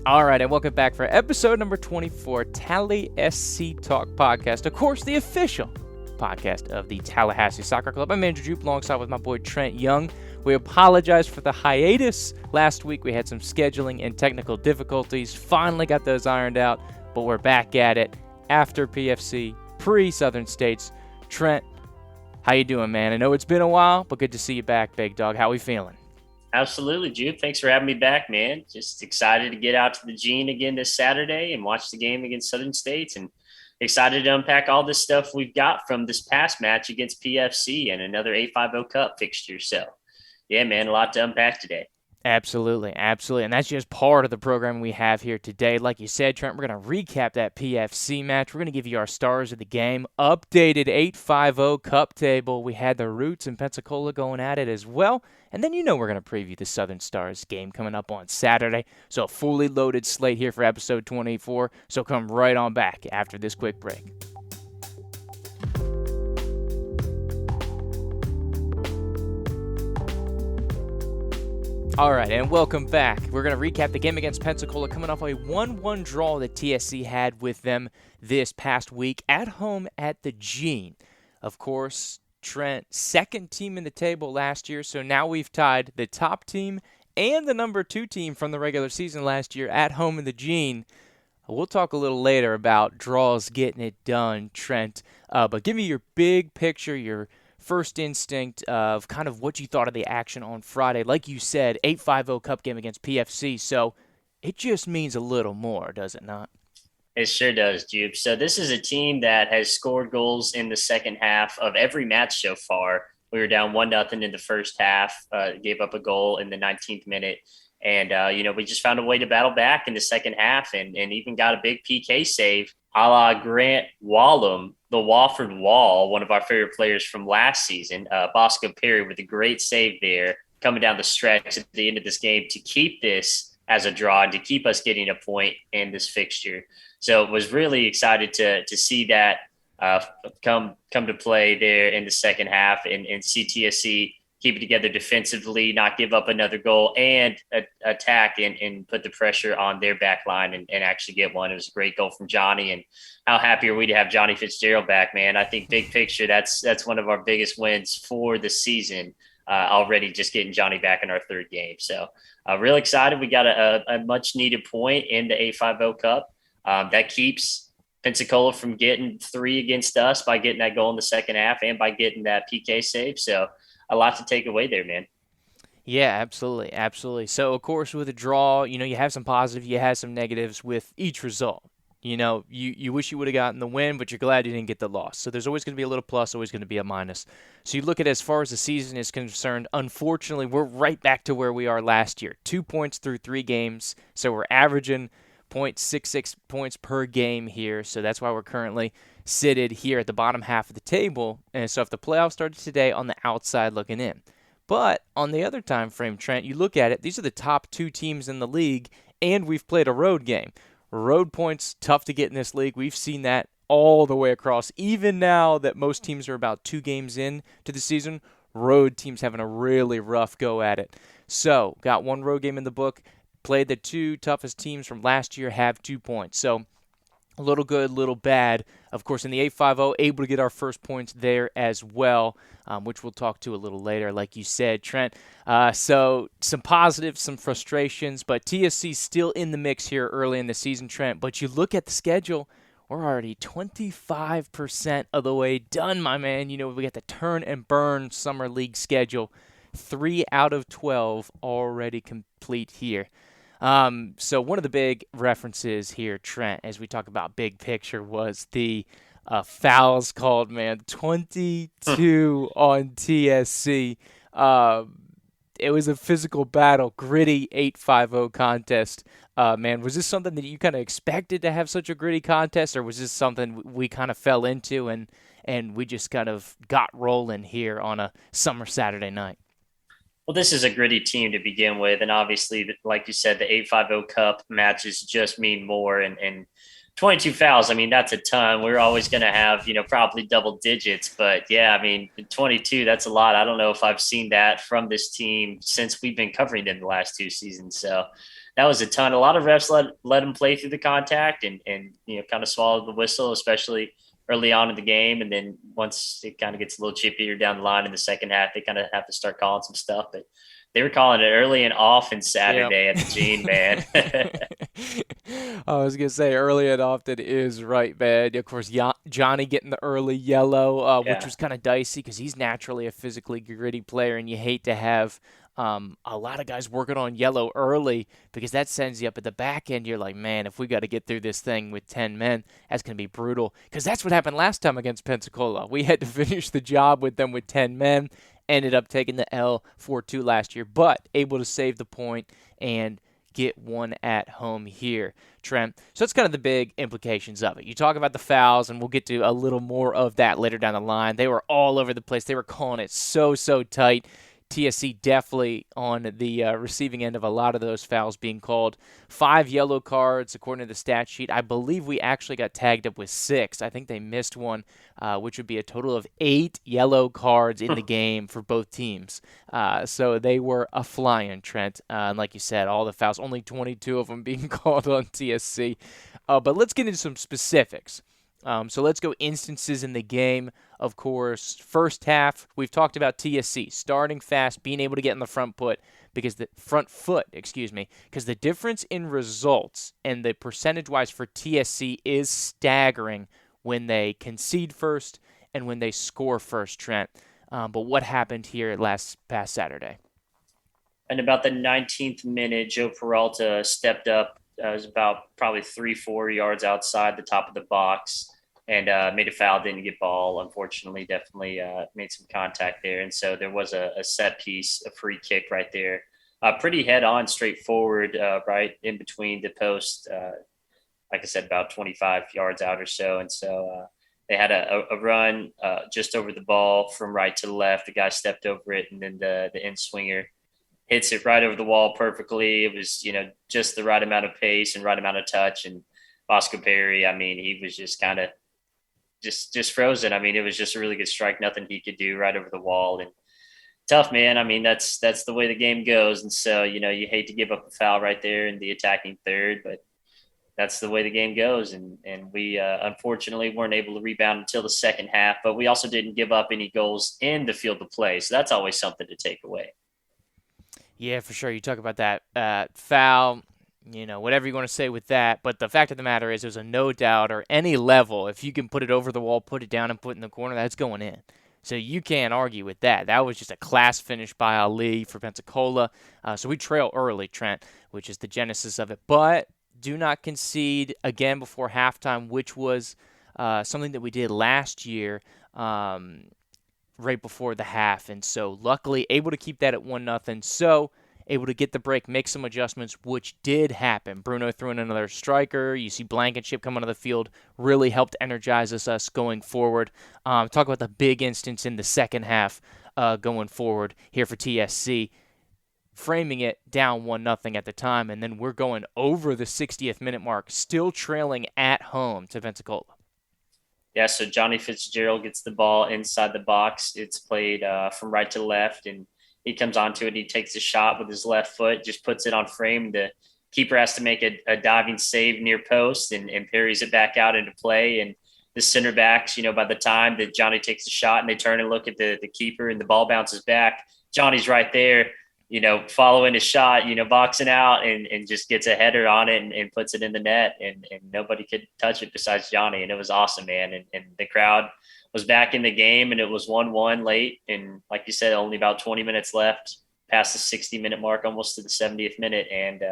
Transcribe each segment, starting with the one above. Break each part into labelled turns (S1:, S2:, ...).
S1: All right, and welcome back for episode number 24, Tally SC Talk Podcast. Of course, the official podcast of the Tallahassee Soccer Club. I'm Andrew Jupe, alongside with my boy Trent Young. We apologize for the hiatus. Last week we had some scheduling and technical difficulties. Finally got those ironed out, but we're back at it after PFC, pre-Southern States. Trent, how you doing, man? I know it's been a while, but good to see you back, big dog. How we feeling?
S2: Absolutely, Jude. Thanks for having me back, man. Just excited to get out to the Gene again this Saturday and watch the game against Southern States, and excited to unpack all this stuff we've got from this past match against PFC and another 850 Cup fixture. So, yeah, man, a lot to unpack today.
S1: Absolutely. And that's just part of the program we have here today. Like you said, Trent, we're going to recap that PFC match. We're going to give you our stars of the game, updated 850 Cup table. We had the Roots in Pensacola going at it as well. And then we're going to preview the Southern Stars game coming up on Saturday. So a fully loaded slate here for episode 24. So come right on back after this quick break. All right, and welcome back. We're going to recap the game against Pensacola, coming off a 1-1 draw that TSC had with them this past week at home at the Gene. Of course, Trent, second team in the table last year, so now we've tied the top team and the number 2 team from the regular season last year at home in the Gene. We'll talk a little later about draws getting it done, Trent, but give me your big picture, your first instinct of kind of what you thought of the action on Friday. Like you said, 850 Cup game against PFC, so it just means a little more, does it not?
S2: It sure does, Jude. So this is a team that has scored goals in the second half of every match so far. We were down 1-0 in the first half, gave up a goal in the 19th minute. And, we just found a way to battle back in the second half and even got a big PK save a la Grant Wallum, the Wofford Wall, one of our favorite players from last season. Bosco Perry with a great save there coming down the stretch at the end of this game to keep this as a draw and to keep us getting a point in this fixture. So was really excited to see that come to play there in the second half and see TSC keep it together defensively, not give up another goal, and attack and put the pressure on their back line and actually get one. It was a great goal from Johnny, and how happy are we to have Johnny Fitzgerald back, man. I think big picture, that's one of our biggest wins for the season already, just getting Johnny back in our third game. So real excited. We got a much-needed point in the 850 Cup. That keeps Pensacola from getting 3 against us by getting that goal in the second half and by getting that PK save. So a lot to take away there, man.
S1: Yeah, absolutely. So, of course, with a draw, you have some positives, you have some negatives with each result. You wish you would have gotten the win, but you're glad you didn't get the loss. So there's always going to be a little plus, always going to be a minus. So you look at as far as the season is concerned, unfortunately, we're right back to where we are last year. 2 points through 3 games, so we're averaging 0.66 points per game here. So that's why we're currently seated here at the bottom half of the table. And so if the playoffs started today, on the outside looking in. But on the other time frame, Trent, you look at it, these are the top 2 teams in the league, and we've played a road game. Road points, tough to get in this league. We've seen that all the way across. Even now that most teams are about 2 games in to the season, road teams having a really rough go at it. So, got 1 road game in the book, played the 2 toughest teams from last year, have 2 points. So, a little good, little bad. Of course, in the 850, able to get our first points there as well, which we'll talk to a little later, like you said, Trent. So some positives, some frustrations, but TSC still in the mix here early in the season, Trent. But you look at the schedule, we're already 25% of the way done, my man. We got the turn and burn summer league schedule. 3 out of 12 already complete here. So one of the big references here, Trent, as we talk about big picture, was the fouls called, man. 22 on TSC. It was a physical battle, gritty 850 contest. Man, was this something that you kind of expected to have such a gritty contest, or was this something we kind of fell into and we just kind of got rolling here on a summer Saturday night?
S2: Well, this is a gritty team to begin with. And obviously, like you said, the 850 Cup matches just mean more. And 22 fouls, I mean, that's a ton. We're always going to have, probably double digits. But yeah, I mean, 22, that's a lot. I don't know if I've seen that from this team since we've been covering them the last 2 seasons. So that was a ton. A lot of refs let him play through the contact and kind of swallowed the whistle, especially early on in the game. And then once it kind of gets a little chippier down the line in the second half, they kind of have to start calling some stuff. But they were calling it early and often
S1: Yep.
S2: Saturday at the Gene, man.
S1: I was gonna say early and often is right, man. Of course, Johnny getting the early yellow, which
S2: Yeah.
S1: was kind of dicey because he's naturally a physically gritty player, and you hate to have a lot of guys working on yellow early because that sends you up at the back end. You're like, man, if we got to get through this thing with 10 men, that's gonna be brutal. Because that's what happened last time against Pensacola. We had to finish the job with them with 10 men. Ended up taking the L 4-2 last year, but able to save the point and get one at home here, Trent. So that's kind of the big implications of it. You talk about the fouls, and we'll get to a little more of that later down the line. They were all over the place. They were calling it so tight. TSC definitely on the receiving end of a lot of those fouls being called. 5 yellow cards, according to the stat sheet. I believe we actually got tagged up with 6. I think they missed one, which would be a total of 8 yellow cards in the game for both teams. So they were a flying, Trent. And like you said, all the fouls, only 22 of them being called on TSC. But let's get into some specifics. So let's go instances in the game. Of course, first half, we've talked about TSC starting fast, being able to get in the front foot because the difference in results and the percentage-wise for TSC is staggering when they concede first and when they score first, Trent. But what happened here past Saturday?
S2: And about the 19th minute, Joe Peralta stepped up. It was about probably 3-4 yards outside the top of the box and made a foul. Didn't get ball. Unfortunately, definitely made some contact there. And so there was a set piece, a free kick right there. Pretty head on, straightforward, right in between the post. Like I said, about 25 yards out or so. And so they had a run just over the ball from right to left. The guy stepped over it, and then the in swinger hits it right over the wall perfectly. It was, just the right amount of pace and right amount of touch. And Bosco Perry, I mean, he was just kind of just frozen. I mean, it was just a really good strike. Nothing he could do right over the wall. And tough, man. I mean, that's the way the game goes. And so, you hate to give up a foul right there in the attacking third, but that's the way the game goes. And we unfortunately weren't able to rebound until the second half, but we also didn't give up any goals in the field of play. So that's always something to take away.
S1: Yeah, for sure. You talk about that foul, whatever you want to say with that. But the fact of the matter is, there's a no doubt or any level, if you can put it over the wall, put it down, and put it in the corner, that's going in. So you can't argue with that. That was just a class finish by Ali for Pensacola. So we trail early, Trent, which is the genesis of it. But do not concede again before halftime, which was something that we did last year. Right before the half, and so luckily able to keep that at 1-0. So able to get the break, make some adjustments, which did happen. Bruno threw in another striker. You see Blankenship come onto the field, really helped energize us going forward. Talk about the big instance in the second half going forward here for TSC, framing it down 1-0 at the time, and then we're going over the 60th minute mark, still trailing at home to Pensacola.
S2: Yeah, so Johnny Fitzgerald gets the ball inside the box. It's played from right to left, and he comes onto it. He takes a shot with his left foot, just puts it on frame. The keeper has to make a diving save near post and parries it back out into play. And the center backs, by the time that Johnny takes a shot and they turn and look at the keeper and the ball bounces back, Johnny's right there, following his shot, boxing out and just gets a header on it and puts it in the net. And nobody could touch it besides Johnny. And it was awesome, man. And the crowd was back in the game, and it was 1-1 late. And like you said, only about 20 minutes left, past the 60-minute mark, almost to the 70th minute. And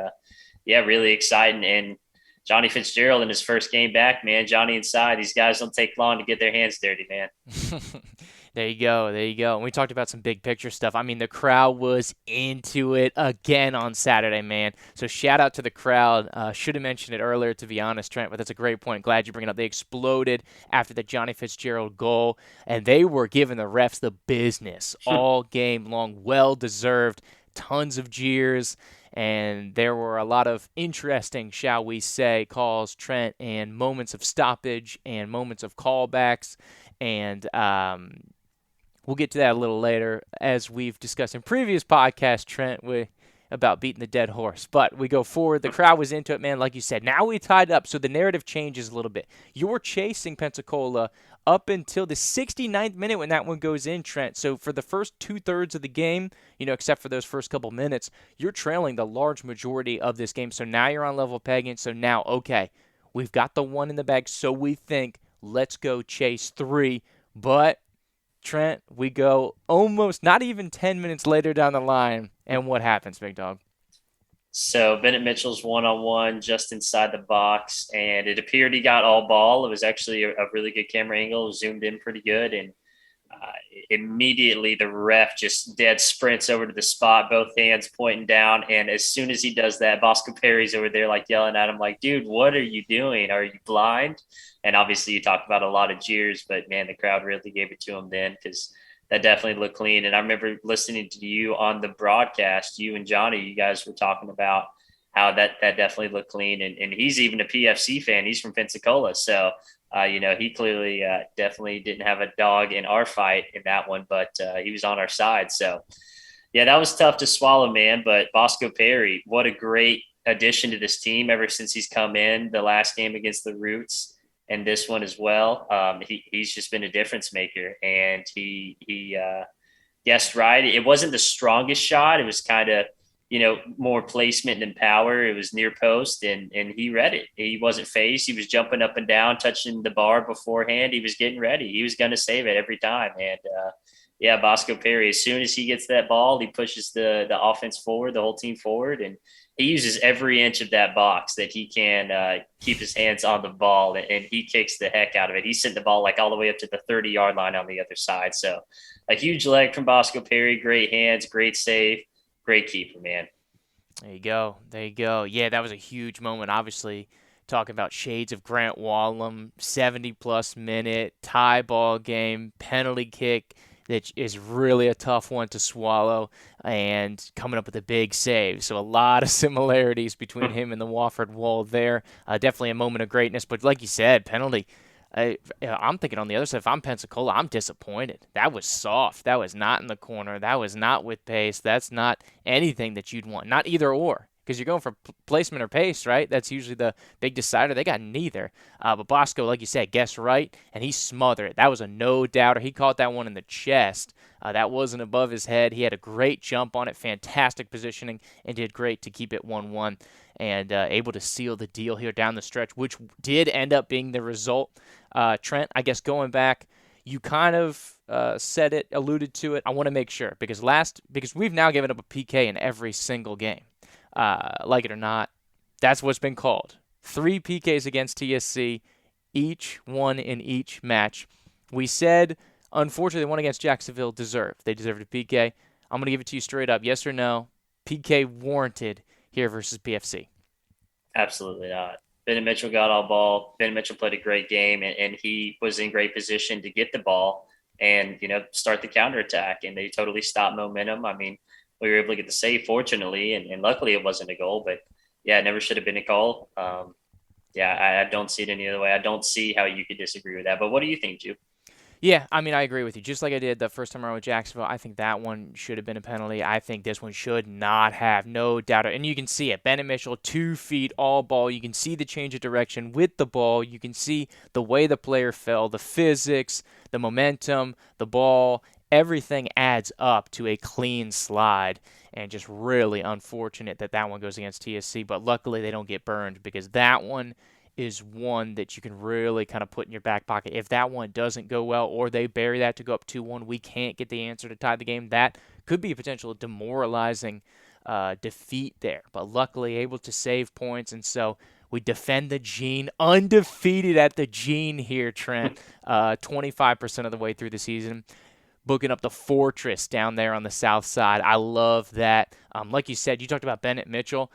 S2: yeah, really exciting. And Johnny Fitzgerald in his first game back, man, Johnny inside. These guys don't take long to get their hands dirty, man.
S1: There you go. And we talked about some big picture stuff. I mean, the crowd was into it again on Saturday, man. So shout out to the crowd. Should have mentioned it earlier, to be honest, Trent, but that's a great point. Glad you bring it up. They exploded after the Johnny Fitzgerald goal, and they were giving the refs the business all game long. Well-deserved. Tons of jeers. And there were a lot of interesting, shall we say, calls, Trent, and moments of stoppage and moments of callbacks. And we'll get to that a little later. As we've discussed in previous podcasts, Trent, about beating the dead horse. But we go forward. The crowd was into it, man, like you said. Now we tied up, so the narrative changes a little bit. You're chasing Pensacola up until the 69th minute when that one goes in, Trent. So for the first two-thirds of the game, except for those first couple minutes, you're trailing the large majority of this game. So now you're on level pegging. So now, okay, we've got the one in the bag, so we think, let's go chase 3. But Trent, we go almost not even 10 minutes later down the line, and what happens, big dog?
S2: So Bennett Mitchell's one-on-one just inside the box, and it appeared he got all ball. It was actually a really good camera angle, zoomed in pretty good, and immediately the ref just dead sprints over to the spot, both hands pointing down. And as soon as he does that, Bosco Perry's over there like yelling at him like, dude, what are you doing? Are you blind? And obviously you talked about a lot of jeers, but man, the crowd really gave it to him then, because that definitely looked clean. And I remember listening to you on the broadcast, you and Johnny, you guys were talking about how that definitely looked clean. And he's even a PFC fan. He's from Pensacola. So he clearly definitely didn't have a dog in our fight in that one, but he was on our side. So, yeah, that was tough to swallow, man. But Bosco Perry, what a great addition to this team ever since he's come in. The last game against the Roots and this one as well. He's just been a difference maker, and he guessed right. It wasn't the strongest shot. It was kind of more placement than power. It was near post, and he read it. He wasn't phased. He was jumping up and down, touching the bar beforehand. He was getting ready. He was going to save it every time. And Bosco Perry, as soon as he gets that ball, he pushes the offense forward, the whole team forward, and he uses every inch of that box that he can keep his hands on the ball, and he kicks the heck out of it. He sent the ball like all the way up to the 30-yard line on the other side. So a huge leg from Bosco Perry, great hands, great save. Great keeper, man.
S1: There you go. There you go. Yeah, that was a huge moment. Obviously, talking about shades of Grant Wallum, 70-plus minute, tie ball game, penalty kick that is really a tough one to swallow, and coming up with a big save. So a lot of similarities between him and the Wofford Wall there. Definitely a moment of greatness. But like you said, penalty. I'm thinking on the other side, if I'm Pensacola, I'm disappointed. That was soft. That was not in the corner. That was not with pace. That's not anything that you'd want. Not either or, because you're going for placement or pace, right? That's usually the big decider. They got neither. But Bosco, like you said, guessed right, and he smothered it. That was a no-doubter. He caught that one in the chest. That wasn't above his head. He had a great jump on it, fantastic positioning, and did great to keep it 1-1. And able to seal the deal here down the stretch, which did end up being the result. Trent, I guess going back, you kind of said it, alluded to it. I want to make sure, because we've now given up a PK in every single game. Like it or not, that's what's been called. 3 PKs against TSC, each one in each match. We said, unfortunately, the one against Jacksonville deserved. They deserved a PK. I'm going to give it to you straight up. Yes or no? PK warranted here versus PFC.
S2: Absolutely not. Bennett Mitchell got all ball. Bennett Mitchell played a great game, and he was in great position to get the ball and, start the counterattack. And they totally stopped momentum. I mean, we were able to get the save, fortunately, and luckily it wasn't a goal. But, yeah, it never should have been a goal. I don't see it any other way. I don't see how you could disagree with that. But what do you think, Jude?
S1: Yeah, I mean, I agree with you. Just like I did the first time around with Jacksonville, I think that one should have been a penalty. I think this one should not have, no doubt. And you can see it. Bennett Mitchell, 2 feet, all ball. You can see the change of direction with the ball. You can see the way the player fell, the physics, the momentum, the ball. Everything adds up to a clean slide. And just really unfortunate that one goes against TSC. But luckily they don't get burned, because that one is one that you can really kind of put in your back pocket. If that one doesn't go well, or they bury that to go up 2-1, we can't get the answer to tie the game. That could be a potential demoralizing defeat there. But luckily able to save points, and so we defend the Gene, undefeated at the Gene here, Trent, 25% of the way through the season. Booking up the fortress down there on the south side. I love that. Like you said, you talked about Bennett Mitchell.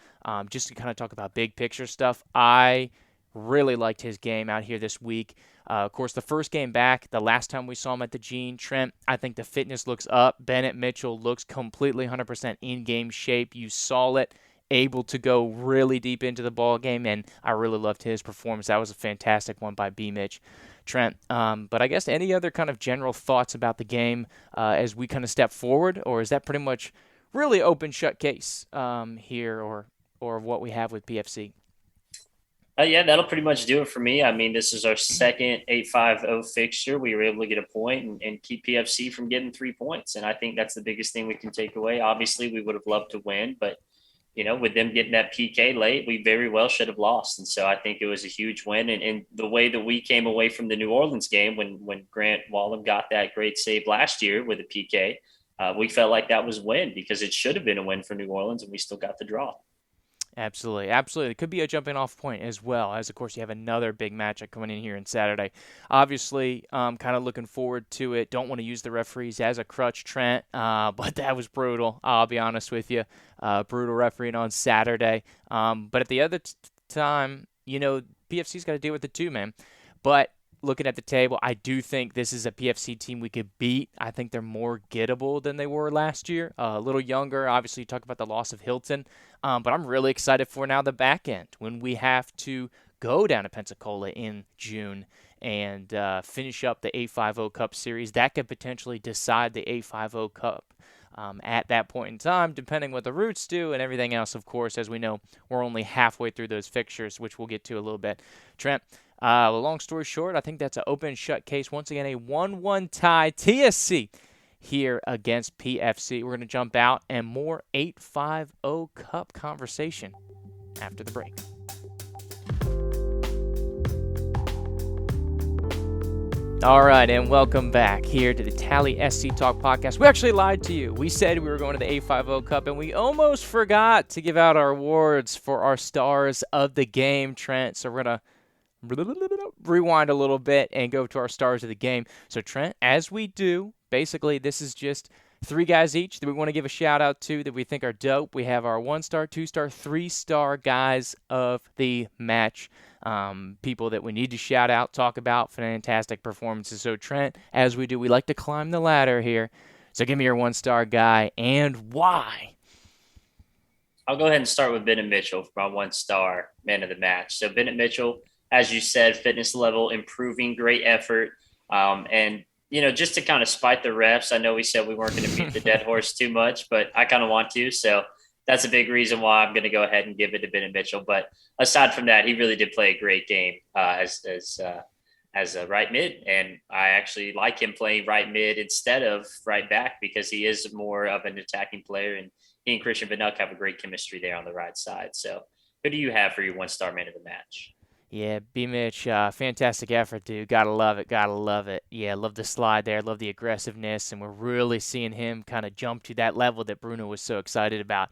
S1: Just to kind of talk about big picture stuff, I really liked his game out here this week. Of course, the first game back, the last time we saw him at the Gene, Trent, I think the fitness looks up. Bennett Mitchell looks completely 100% in-game shape. You saw it, able to go really deep into the ball game, and I really loved his performance. That was a fantastic one by B. Mitch. Trent, but I guess any other kind of general thoughts about the game as we kind of step forward, or is that pretty much really open shut case here, or what we have with PFC.
S2: Yeah, that'll pretty much do it for me. I mean, this is our second 8-5-0 fixture. We were able to get a point and keep PFC from getting 3 points. And I think that's the biggest thing we can take away. Obviously, we would have loved to win, but with them getting that PK late, we very well should have lost. And so I think it was a huge win. And the way that we came away from the New Orleans game when Grant Wallem got that great save last year with a PK, we felt like that was a win because it should have been a win for New Orleans, and we still got the draw.
S1: Absolutely, absolutely. It could be a jumping off point as well, as of course you have another big matchup coming in here on Saturday. Obviously, kind of looking forward to it. Don't want to use the referees as a crutch, Trent, but that was brutal. I'll be honest with you. Brutal refereeing on Saturday. But at the other time, PFC's got to deal with it too, man. But looking at the table, I do think this is a PFC team we could beat. I think they're more gettable than they were last year. A little younger. Obviously, you talk about the loss of Hilton. But I'm really excited for now the back end when we have to go down to Pensacola in June and finish up the 850 Cup Series. That could potentially decide the 850 Cup at that point in time, depending what the Roots do and everything else, of course. As we know, we're only halfway through those fixtures, which we'll get to a little bit. Trent, long story short, I think that's an open shut case. Once again, a 1-1 tie. TSC here against PFC. We're going to jump out and more 850 Cup conversation after the break. All right, and welcome back here to the Tally SC Talk podcast. We actually lied to you. We said we were going to the 850 Cup, and we almost forgot to give out our awards for our stars of the game, Trent. So we're going to rewind a little bit and go to our stars of the game. So, Trent, as we do, basically, this is just 3 guys each that we want to give a shout out to that we think are dope. We have our 1-star, 2-star, 3-star guys of the match. People that we need to shout out, talk about, fantastic performances. So, Trent, as we do, we like to climb the ladder here. So give me your 1-star guy and why.
S2: I'll go ahead and start with Bennett Mitchell for my 1-star man of the match. So Bennett Mitchell, as you said, fitness level improving, great effort. And just to kind of spite the refs, I know we said we weren't going to beat the dead horse too much, but I kind of want to. So that's a big reason why I'm going to go ahead and give it to Bennett Mitchell. But aside from that, he really did play a great game as a right mid. And I actually like him playing right mid instead of right back because he is more of an attacking player. And he and Christian Vanuk have a great chemistry there on the right side. So who do you have for your 1-star man of the match?
S1: Yeah, B-Mitch, fantastic effort, dude. Gotta love it, gotta love it. Yeah, love the slide there, love the aggressiveness, and we're really seeing him kind of jump to that level that Bruno was so excited about.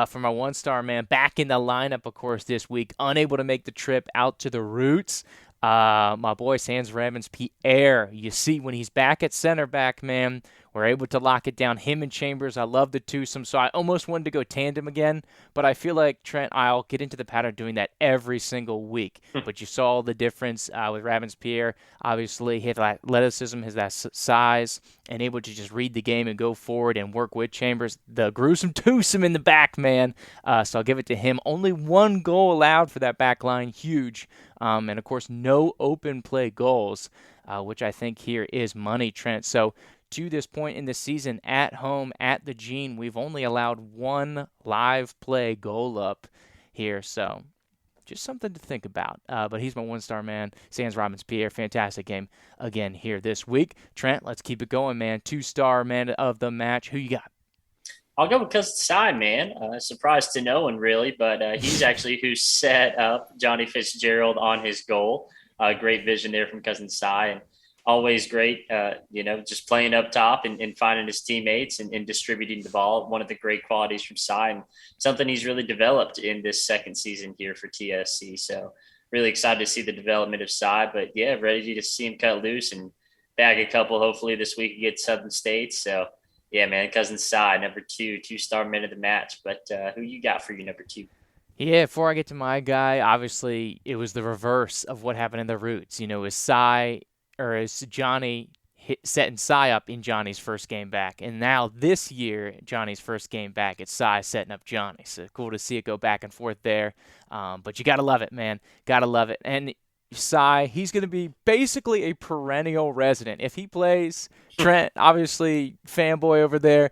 S1: For my 1-star man, back in the lineup, of course, this week, unable to make the trip out to the Roots. My boy, Sans Ramons Pierre. You see, when he's back at center back, man, we're able to lock it down. Him and Chambers, I love the twosome, so I almost wanted to go tandem again, but I feel like, Trent, I'll get into the pattern doing that every single week. But you saw the difference with Ramons Pierre. Obviously, his athleticism, his that size, and able to just read the game and go forward and work with Chambers. The gruesome twosome in the back, man. So I'll give it to him. Only 1 goal allowed for that back line. Huge. And, of course, no open play goals, which I think here is money, Trent. So to this point in the season, at home, at the Gene, we've only allowed 1 live play goal up here. So just something to think about. But he's my 1-star man. Sans Ramons Pierre, fantastic game again here this week. Trent, let's keep it going, man. 2-star man of the match. Who you got?
S2: I'll go with Cousin Cy, man. Surprised to no one, really, but he's actually who set up Johnny Fitzgerald on his goal. Great vision there from Cousin Cy, and always great, just playing up top and finding his teammates and distributing the ball. One of the great qualities from Cy, and something he's really developed in this second season here for TSC. So really excited to see the development of Cy, but yeah, ready to see him cut loose and bag a couple hopefully this week against Southern States. So yeah, man, Cousin Cy, number 2-star man of the match. But who you got for your number 2?
S1: Yeah, before I get to my guy, obviously it was the reverse of what happened in the Roots. Is Johnny setting Cy up in Johnny's first game back. And now this year, Johnny's first game back, it's Cy setting up Johnny. So cool to see it go back and forth there. But you got to love it, man. Got to love it. And Cy, he's going to be basically a perennial resident. If he plays, Trent, obviously fanboy over there,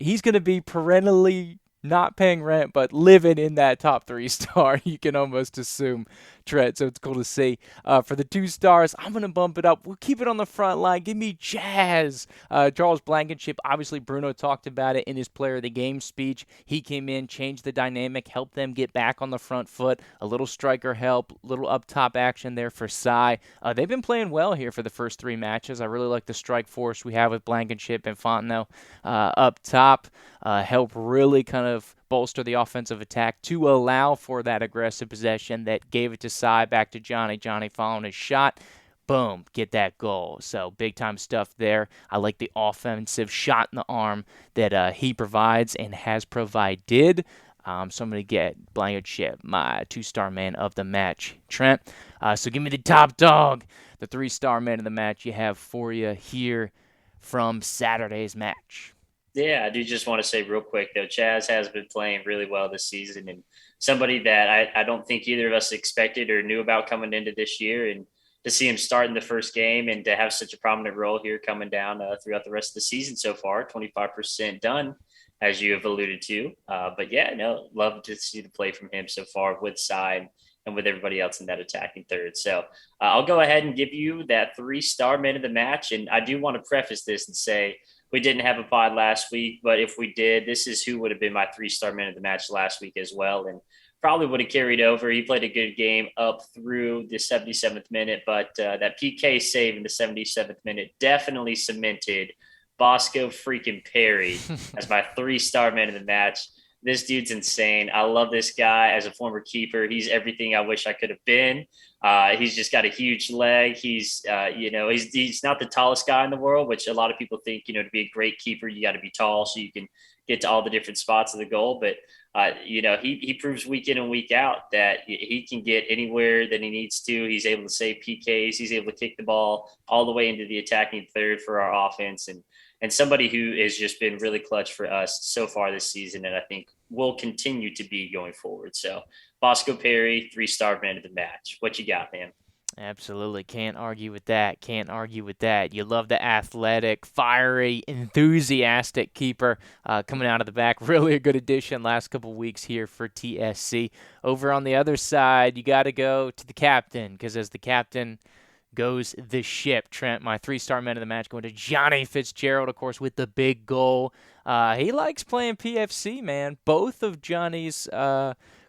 S1: he's going to be perennially not paying rent, but living in that top 3-star. You can almost assume, Trent. So it's cool to see. For the 2 stars, I'm going to bump it up. We'll keep it on the front line. Give me Jazz. Charles Blankenship, obviously Bruno talked about it in his player of the game speech. He came in, changed the dynamic, helped them get back on the front foot. A little striker help, little up top action there for Cy. They've been playing well here for the first 3 matches. I really like the strike force we have with Blankenship and Fontenot up top. Help really kind of bolster the offensive attack to allow for that aggressive possession that gave it to Cy, back to Johnny. Johnny following his shot. Boom, get that goal. So big-time stuff there. I like the offensive shot in the arm that he provides and has provided. So I'm going to get Blankenship, my 2-star man of the match. Trent, so give me the top dog, the 3-star man of the match you have for you here from Saturday's match.
S2: Yeah, I do just want to say real quick, though, Chaz has been playing really well this season, and somebody that I don't think either of us expected or knew about coming into this year. And to see him start in the first game and to have such a prominent role here coming down throughout the rest of the season so far, 25% done, as you have alluded to. But yeah, no, love to see the play from him so far with Side and with everybody else in that attacking third. So I'll go ahead and give you that 3-star man of the match. And I do want to preface this and say, we didn't have a pod last week, but if we did, this is who would have been my 3-star man of the match last week as well. And probably would have carried over. He played a good game up through the 77th minute, but that PK save in the 77th minute definitely cemented Bosco freaking Perry as my 3-star man of the match. This dude's insane. I love this guy as a former keeper. He's everything I wish I could have been. He's just got a huge leg. He's not the tallest guy in the world, which a lot of people think, to be a great keeper, you got to be tall so you can get to all the different spots of the goal. But, he proves week in and week out that he can get anywhere that he needs to. He's able to save PKs. He's able to kick the ball all the way into the attacking third for our offense. And somebody who has just been really clutch for us so far this season, and I think will continue to be going forward. So Bosco Perry, 3-star man of the match. What you got, man?
S1: Absolutely. Can't argue with that. Can't argue with that. You love the athletic, fiery, enthusiastic keeper coming out of the back. Really a good addition last couple weeks here for TSC. Over on the other side, you got to go to the captain, because as the captain goes the ship. Trent, my 3-star man of the match, going to Johnny Fitzgerald, of course, with the big goal. He likes playing PFC, man. Both of Johnny's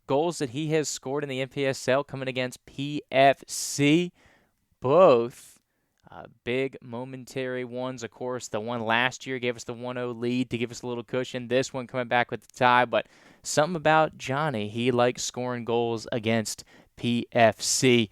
S1: goals that he has scored in the NPSL coming against PFC, both big momentary ones. Of course, the one last year gave us the 1-0 lead to give us a little cushion. This one coming back with the tie, but something about Johnny, he likes scoring goals against PFC.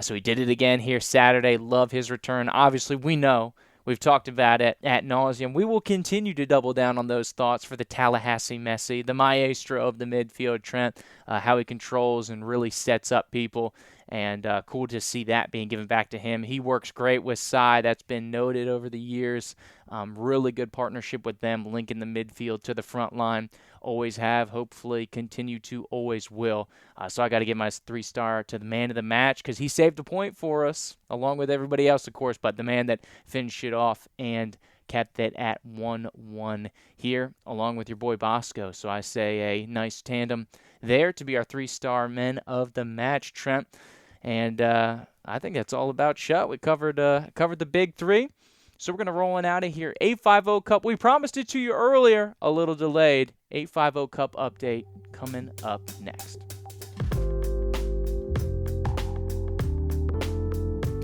S1: So he did it again here Saturday. Love his return. Obviously, we know, we've talked about it ad nauseum. We will continue to double down on those thoughts for the Tallahassee Messi, the maestro of the midfield, Trent, how he controls and really sets up people. And cool to see that being given back to him. He works great with Cy. That's been noted over the years. Really good partnership with them, linking the midfield to the front line. Always have, hopefully continue to, always will. So I got to give my 3-star to the man of the match, because he saved a point for us, along with everybody else, of course, but the man that finished it off and kept it at 1-1 here, along with your boy Bosco. So I say a nice tandem there to be our 3-star men of the match, Trent. And I think that's all about shut. We covered the big 3. So we're going to roll on out of here. 850 Cup. We promised it to you earlier, a little delayed. 850 Cup update coming up next.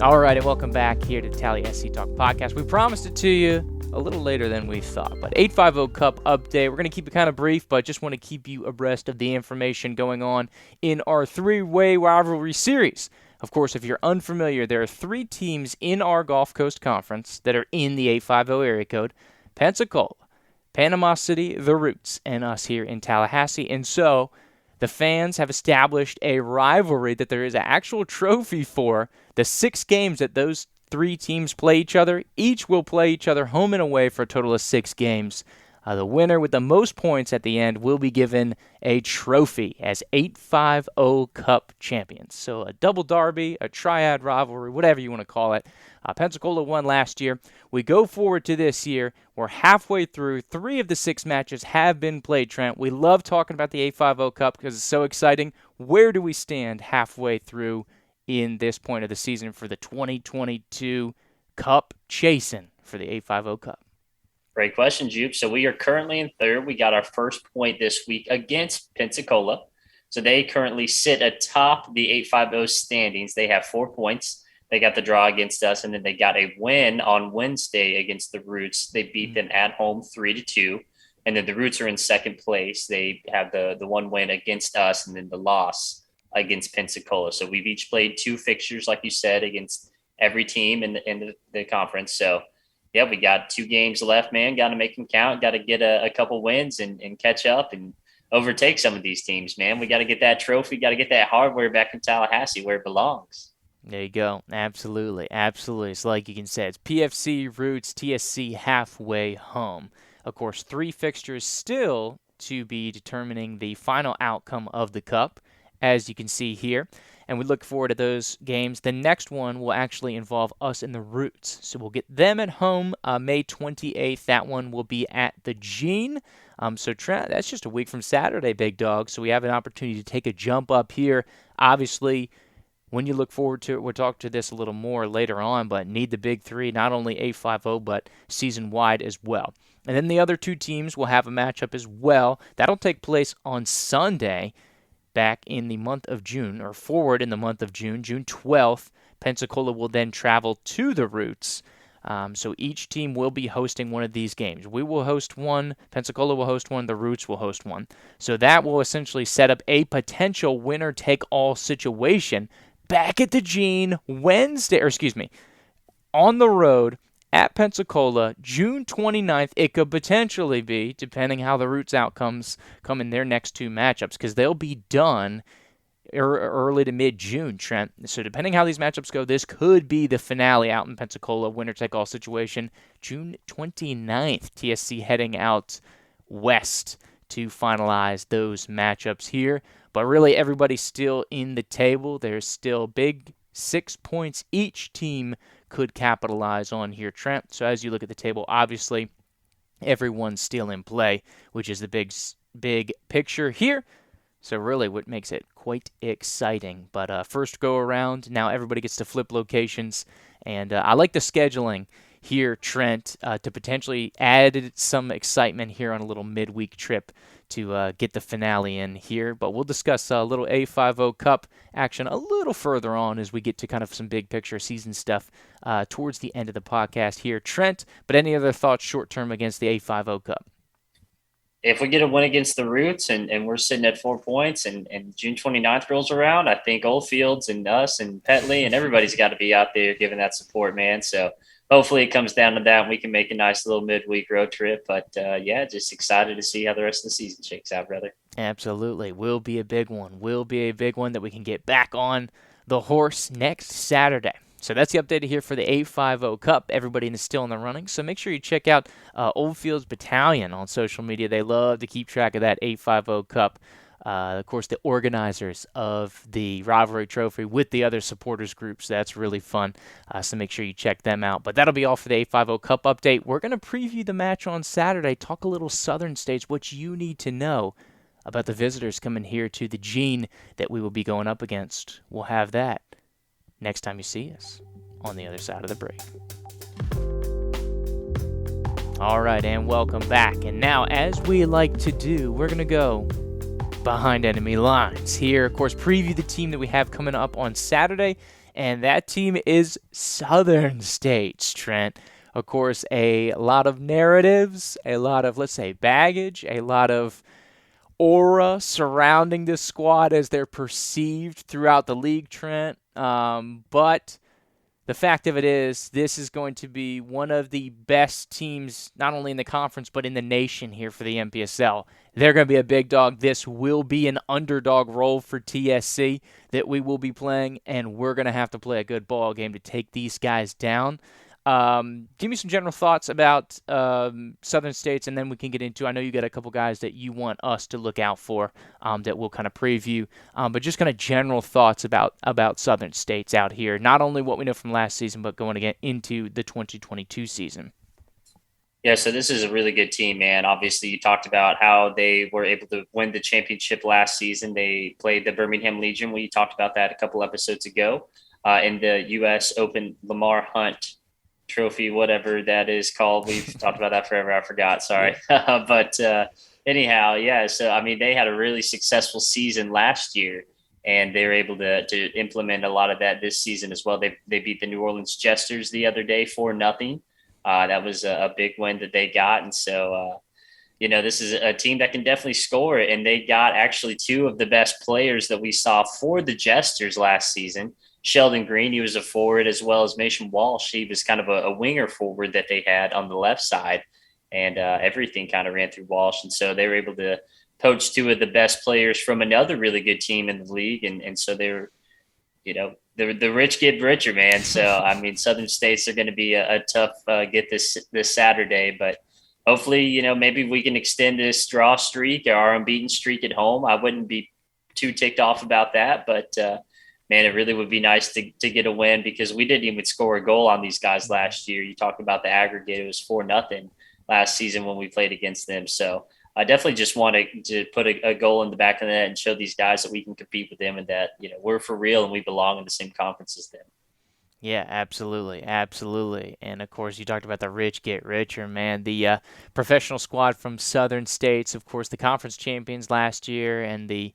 S1: All right, and welcome back here to Tally SC Talk Podcast. We promised it to you a little later than we thought, but 850 Cup update. We're going to keep it kind of brief, but just want to keep you abreast of the information going on in our 3-way rivalry series. Of course, if you're unfamiliar, there are 3 teams in our Gulf Coast Conference that are in the 850 area code: Pensacola, Panama City, the Roots, and us here in Tallahassee. And so the fans have established a rivalry that there is an actual trophy for. The 6 games that those 3 teams play each other, each will play each other home and away for a total of 6 games. The winner with the most points at the end will be given a trophy as 850 Cup champions. So a double derby, a triad rivalry, whatever you want to call it. Pensacola won last year. We go forward to this year. We're halfway through. 3 of the 6 matches have been played, Trent. We love talking about the 850 Cup because it's so exciting. Where do we stand halfway through in this point of the season for the 2022 Cup chasing for the 850 Cup?
S2: Great question, Jupe. So we are currently in third. We got our first point this week against Pensacola. So they currently sit atop the 850 standings. They have 4 points. They got the draw against us, and then they got a win on Wednesday against the Roots. They beat them at home 3-2. And then the Roots are in second place. They have the one win against us and then the loss against Pensacola. So we've each played 2 fixtures, like you said, against every team in the conference. So yeah, we got 2 games left, man. Got to make them count. Got to get a couple wins and catch up and overtake some of these teams, man. We got to get that trophy. Got to get that hardware back in Tallahassee where it belongs.
S1: There you go. Absolutely. Absolutely. It's like you can say it's PFC, Roots, TSC halfway home. Of course, 3 fixtures still to be determining the final outcome of the Cup, as you can see here. And we look forward to those games. The next one will actually involve us and the Roots. So we'll get them at home May 28th. That one will be at the Gene. So Trent, that's just a week from Saturday, big dog. So we have an opportunity to take a jump up here. Obviously, when you look forward to it, we'll talk to this a little more later on, but need the big 3, not only 850, but season-wide as well. And then the other 2 teams will have a matchup as well. That'll take place on Sunday, back in the month of June, or forward in the month of June, June 12th. Pensacola will then travel to the Roots. So each team will be hosting one of these games. We will host one, Pensacola will host one, the Roots will host one. So that will essentially set up a potential winner-take-all situation back at the Gene on the road at Pensacola, June 29th. It could potentially be, depending how the Roots outcomes come in their next 2 matchups, because they'll be done early to mid-June, Trent. So depending how these matchups go, this could be the finale out in Pensacola, winner-take-all situation. June 29th, TSC heading out west to finalize those matchups here. But really, everybody's still in the table. There's still big 6 points each team could capitalize on here, Trent. So as you look at the table, obviously, everyone's still in play, which is the big picture here. So really what makes it quite exciting. But first go around, now everybody gets to flip locations. And I like the scheduling here, Trent, to potentially add some excitement here on a little midweek trip to get the finale in here. But we'll discuss a little 850 Cup action a little further on as we get to kind of some big picture season stuff towards the end of the podcast here, Trent. But any other thoughts short term against the 850 Cup?
S2: If we get a win against the Roots and we're sitting at 4 points and June 29th rolls around, I think Oldfields and us and Petley and everybody's got to be out there giving that support, man. So hopefully it comes down to that and we can make a nice little midweek road trip. But yeah, just excited to see how the rest of the season shakes out, brother.
S1: Absolutely. Will be a big one. Will be a big one that we can get back on the horse next Saturday. So that's the update here for the 850 Cup. Everybody is still in the running, so make sure you check out Oldfields Battalion on social media. They love to keep track of that 850 Cup. Of course, the organizers of the rivalry trophy with the other supporters groups. That's really fun, so make sure you check them out. But that'll be all for the 850 Cup update. We're going to preview the match on Saturday, talk a little Southern States, what you need to know about the visitors coming here to the Gene that we will be going up against. We'll have that next time you see us on the other side of the break. All right, and welcome back. And now, as we like to do, we're going to go behind enemy lines here. Of course, preview the team that we have coming up on Saturday, and that team is Southern States, Trent. Of course, a lot of narratives, a lot of, let's say, baggage, a lot of aura surrounding this squad as they're perceived throughout the league, Trent. But the fact of it is, this is going to be one of the best teams, not only in the conference, but in the nation here for the NPSL. They're going to be a big dog. This will be an underdog role for TSC that we will be playing, and we're going to have to play a good ball game to take these guys down. Give me some general thoughts about Southern States, and then we can get into. I know you got a couple guys that you want us to look out for that we'll kind of preview, but just kind of general thoughts about Southern States out here. Not only what we know from last season, but going again into the 2022 season.
S2: Yeah, so this is a really good team, man. Obviously, you talked about how they were able to win the championship last season. They played the Birmingham Legion. We talked about that a couple episodes ago in the U.S. Open Lamar Hunt Trophy, whatever that is called. We've talked about that forever. I forgot. Sorry,
S1: Yeah.
S2: but anyhow, yeah. So I mean, they had a really successful season last year, and they were able to implement a lot of that this season as well. They beat the New Orleans Jesters the other day 4-0. That was a big win that they got. And so, this is a team that can definitely score. And they got actually two of the best players that we saw for the Jesters last season. Sheldon Green, he was a forward, as well as Mason Walsh. He was kind of a winger forward that they had on the left side. And everything kind of ran through Walsh. And so they were able to poach two of the best players from another really good team in the league. And so they were, the rich get richer, man. So I mean, Southern States are going to be a tough get this Saturday, but hopefully, maybe we can extend this draw streak or our unbeaten streak at home. I wouldn't be too ticked off about that, but man, it really would be nice to get a win, because we didn't even score a goal on these guys last year. You talked about the aggregate; it was 4-0 last season when we played against them. So I definitely just want to put a goal in the back of the net and show these guys that we can compete with them, and that, we're for real and we belong in the same conference as them.
S1: Yeah, absolutely, absolutely. And of course, you talked about the rich get richer, man. The professional squad from Southern States, of course, the conference champions last year, and the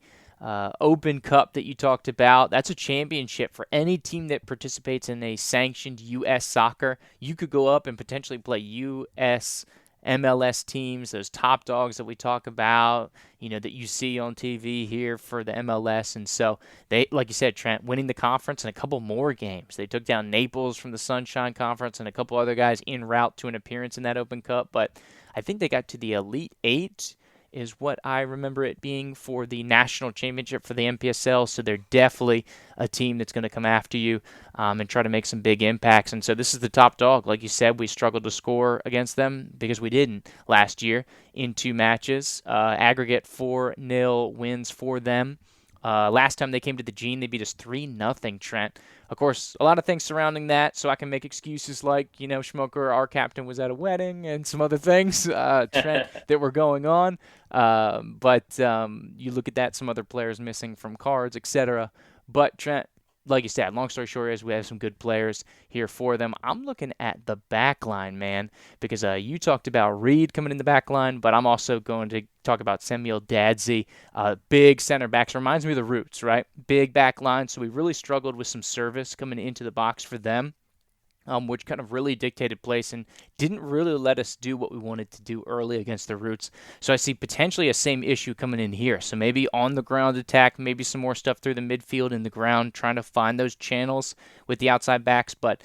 S1: Open Cup that you talked about. That's a championship for any team that participates in a sanctioned U.S. soccer. You could go up and potentially play U.S. MLS teams, those top dogs that we talk about, that you see on TV here for the MLS. And so they, like you said, Trent, winning the conference and a couple more games. They took down Naples from the Sunshine Conference and a couple other guys en route to an appearance in that Open Cup. But I think they got to the Elite Eight is what I remember it being for the national championship for the NPSL. So they're definitely a team that's going to come after you and try to make some big impacts. And so this is the top dog. Like you said, we struggled to score against them because we didn't last year in two matches. Aggregate 4-0 wins for them. Last time they came to the Gene, they beat us 3-0, Trent. Of course, a lot of things surrounding that, so I can make excuses like, Schmoker, our captain, was at a wedding, and some other things, Trent, that were going on. But you look at that, some other players missing from cards, etc. But Trent, like you said, long story short is we have some good players here for them. I'm looking at the back line, man, because you talked about Reed coming in the back line, but I'm also going to talk about Samuel Dadsey, big center backs. Reminds me of the Roots, right? Big back line, so we really struggled with some service coming into the box for them. Which kind of really dictated place and didn't really let us do what we wanted to do early against the Roots. So I see potentially a same issue coming in here. So maybe on the ground attack, maybe some more stuff through the midfield and the ground, trying to find those channels with the outside backs. But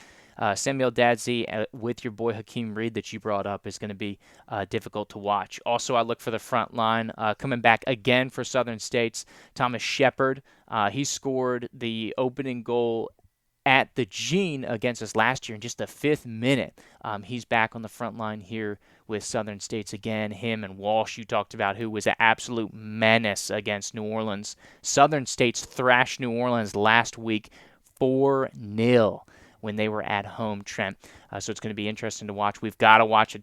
S1: Samuel Dadsey with your boy Hakeem Reed that you brought up is going to be difficult to watch. Also, I look for the front line coming back again for Southern States. Thomas Shepard, he scored the opening goal at the Gene against us last year in just the 5th minute. He's back on the front line here with Southern States again. Him and Walsh, you talked about, who was an absolute menace against New Orleans. Southern States thrashed New Orleans last week 4-0 when they were at home, Trent. So it's going to be interesting to watch. We've got to watch a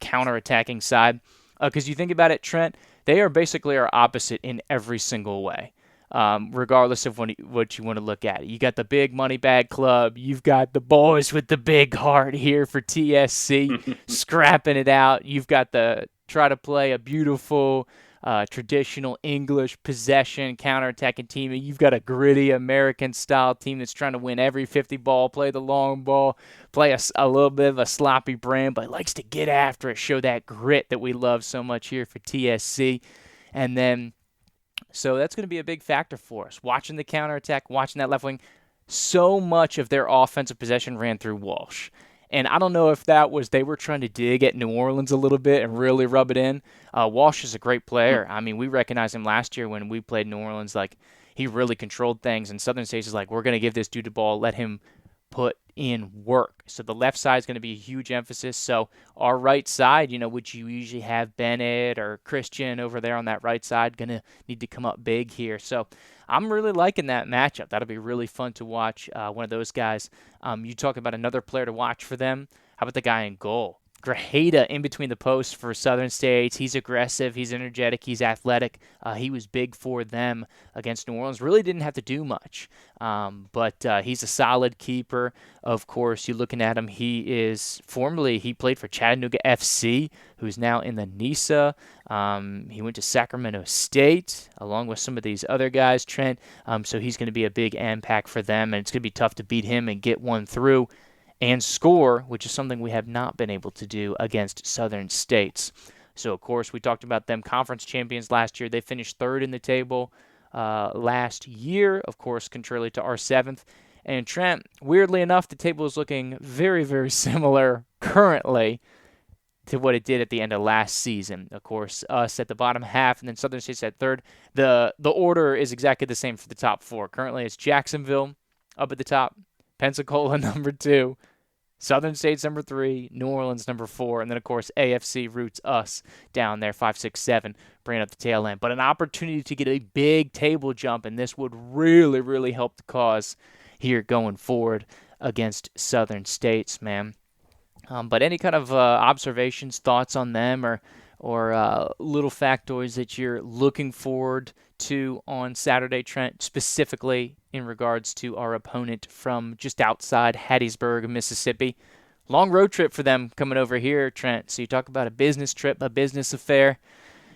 S1: counter-attacking side. Because you think about it, Trent, they are basically our opposite in every single way. Regardless of what you want to look at. You got the big money bag club. You've got the boys with the big heart here for TSC scrapping it out. You've got the try to play a beautiful traditional English possession counterattacking team. And you've got a gritty American style team that's trying to win every 50 ball, play the long ball, play a little bit of a sloppy brand, but likes to get after it, show that grit that we love so much here for TSC. And then so that's going to be a big factor for us. Watching the counterattack, watching that left wing, so much of their offensive possession ran through Walsh. And I don't know if that was they were trying to dig at New Orleans a little bit and really rub it in. Walsh is a great player. I mean, we recognized him last year when we played New Orleans. Like, he really controlled things. And Southern States is like, we're going to give this dude the ball, let him put in work. So the left side is going to be a huge emphasis. So our right side, which you usually have Bennett or Christian over there on that right side, going to need to come up big here. So I'm really liking that matchup. That'll be really fun to watch. One of those guys. You talk about another player to watch for them. How about the guy in goal? Grajeda in between the posts for Southern States. He's aggressive. He's energetic. He's athletic. He was big for them against New Orleans. Really didn't have to do much. But he's a solid keeper. Of course, you're looking at him. He played for Chattanooga FC, who's now in the NISA. He went to Sacramento State along with some of these other guys, Trent. So he's going to be a big impact for them, and it's going to be tough to beat him and get one through and score, which is something we have not been able to do against Southern States. So, of course, we talked about them conference champions last year. They finished third in the table last year, of course, contrarily to our seventh. And Trent, weirdly enough, the table is looking very, very similar currently to what it did at the end of last season. Of course, us at the bottom half, and then Southern State's at third. The order is exactly the same for the top four. Currently, it's Jacksonville up at the top, Pensacola number 2, Southern State's number 3, New Orleans number 4, and then, of course, AFC roots us down there, 5, 6, 7, bringing up the tail end. But an opportunity to get a big table jump, and this would really, really help the cause here going forward against Southern States, man. But any kind of observations, thoughts on them, or little factoids that you're looking forward to on Saturday, Trent, specifically in regards to our opponent from just outside Hattiesburg, Mississippi? Long road trip for them coming over here, Trent. So you talk about a business trip, a business affair.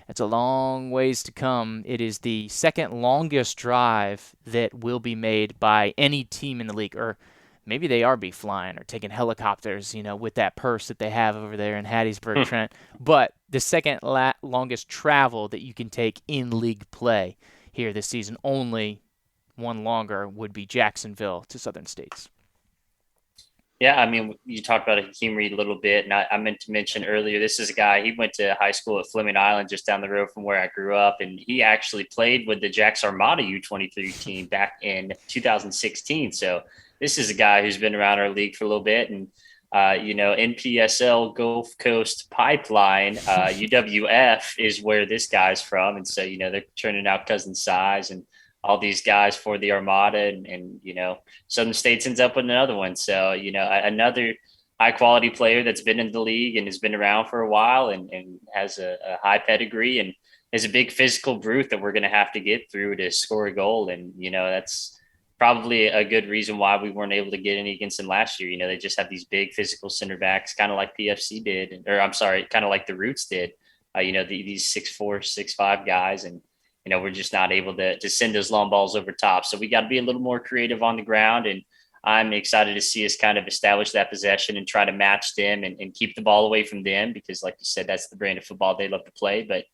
S1: It's a long ways to come. It is the second longest drive that will be made by any team in the league, or maybe they are be flying or taking helicopters, with that purse that they have over there in Hattiesburg, Trent. But the second longest travel that you can take in league play here this season, only one longer, would be Jacksonville to Southern States.
S2: Yeah, I mean, you talked about Hakeem Reed a little bit, and I meant to mention earlier, this is a guy, he went to high school at Fleming Island, just down the road from where I grew up, and he actually played with the Jacks Armada U23 team back in 2016. So this is a guy who's been around our league for a little bit, and NPSL Gulf Coast Pipeline, UWF is where this guy's from, and so they're turning out Cousin Size and all these guys for the Armada, and Southern States ends up with another one. So, another high quality player that's been in the league and has been around for a while and has a high pedigree and is a big physical brute that we're going to have to get through to score a goal. And, that's probably a good reason why we weren't able to get any against them last year. They just have these big physical center backs, kind of like PFC did, kind of like the Roots did, these 6'4", 6'5" guys. And, we're just not able to send those long balls over top. So we got to be a little more creative on the ground. And I'm excited to see us kind of establish that possession and try to match them and keep the ball away from them, because like you said, that's the brand of football they love to play. But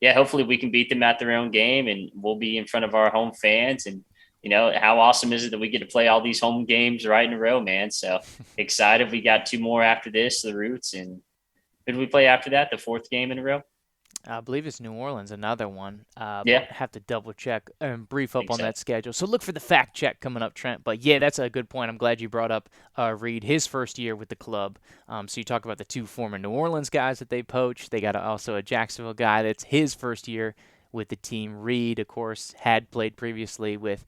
S2: yeah, hopefully we can beat them at their own game, and we'll be in front of our home fans. And, how awesome is it that we get to play all these home games right in a row, man? So excited. We got 2 more after this, the Roots. And who do we play after that? The 4th game in a row?
S1: I believe it's New Orleans, another one.
S2: Yeah.
S1: Have to double check and brief up on that schedule. So look for the fact check coming up, Trent. But yeah, that's a good point. I'm glad you brought up Reed, his first year with the club. So you talk about the 2 former New Orleans guys that they poached. They got also a Jacksonville guy that's his first year with the team. Reed, of course, had played previously with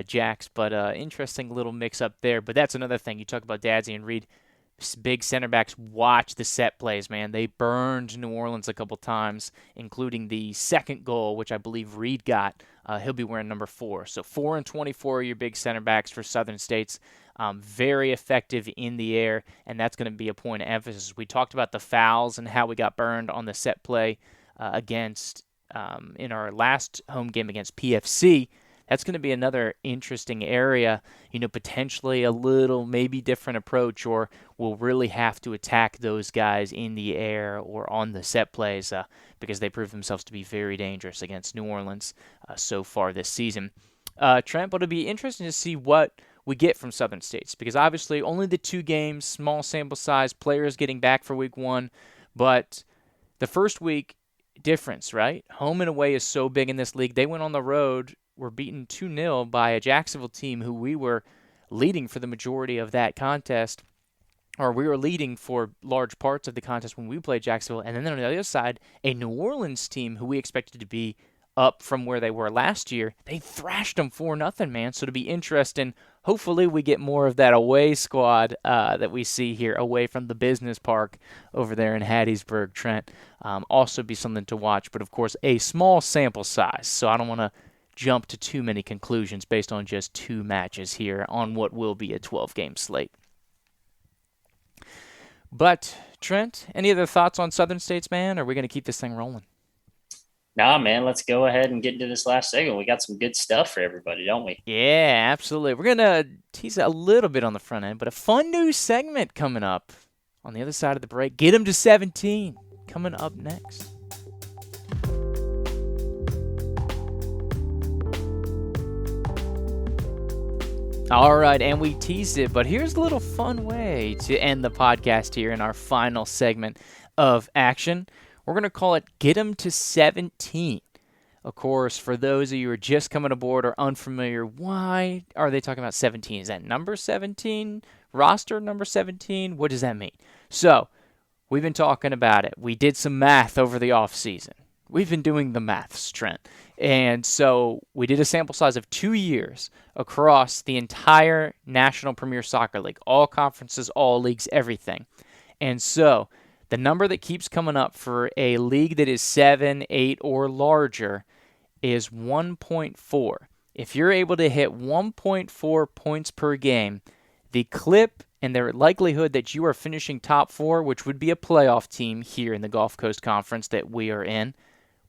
S1: Jacks, but interesting little mix up there. But that's another thing. You talk about Dadsy and Reed. Big center backs watch the set plays, man. They burned New Orleans a couple times, including the second goal, which I believe Reed got. He'll be wearing number 4. So 4 and 24 are your big center backs for Southern States. Very effective in the air, and that's going to be a point of emphasis. We talked about the fouls and how we got burned on the set play against in our last home game against PFC. That's going to be another interesting area, potentially a little maybe different approach, or we'll really have to attack those guys in the air or on the set plays because they prove themselves to be very dangerous against New Orleans so far this season. Trent, but it'll be interesting to see what we get from Southern States, because obviously only the 2 games, small sample size, players getting back for week 1, but the first week difference, right? Home and away is so big in this league. They went on the road, were beaten 2-0 by a Jacksonville team who we were leading for the majority of that contest, or we were leading for large parts of the contest when we played Jacksonville. And then on the other side, a New Orleans team who we expected to be up from where they were last year, they thrashed them 4-0, man. So to be interesting, hopefully we get more of that away squad that we see here away from the business park over there in Hattiesburg, Trent. Also be something to watch, but of course a small sample size. So I don't want to jump to too many conclusions based on just 2 matches here on what will be a 12-game slate. But, Trent, any other thoughts on Southern States, man? Or are we going to keep this thing rolling?
S2: Nah, man, let's go ahead and get into this last segment. We got some good stuff for everybody, don't we?
S1: Yeah, absolutely. We're going to tease it a little bit on the front end, but a fun new segment coming up on the other side of the break. Get 'em to 17 coming up next. All right, and we teased it, but here's a little fun way to end the podcast here in our final segment of action. We're going to call it Get 'em to 17. Of course, for those of you who are just coming aboard or unfamiliar, why are they talking about 17? Is that number 17? Roster number 17? What does that mean? So, we've been talking about it. We did some math over the off season. We've been doing the maths, Trent. And so we did a sample size of 2 years across the entire National Premier Soccer League, all conferences, all leagues, everything. And so the number that keeps coming up for a league that is 7, 8, or larger is 1.4. If you're able to hit 1.4 points per game, the clip and the likelihood that you are finishing top 4, which would be a playoff team here in the Gulf Coast Conference that we are in,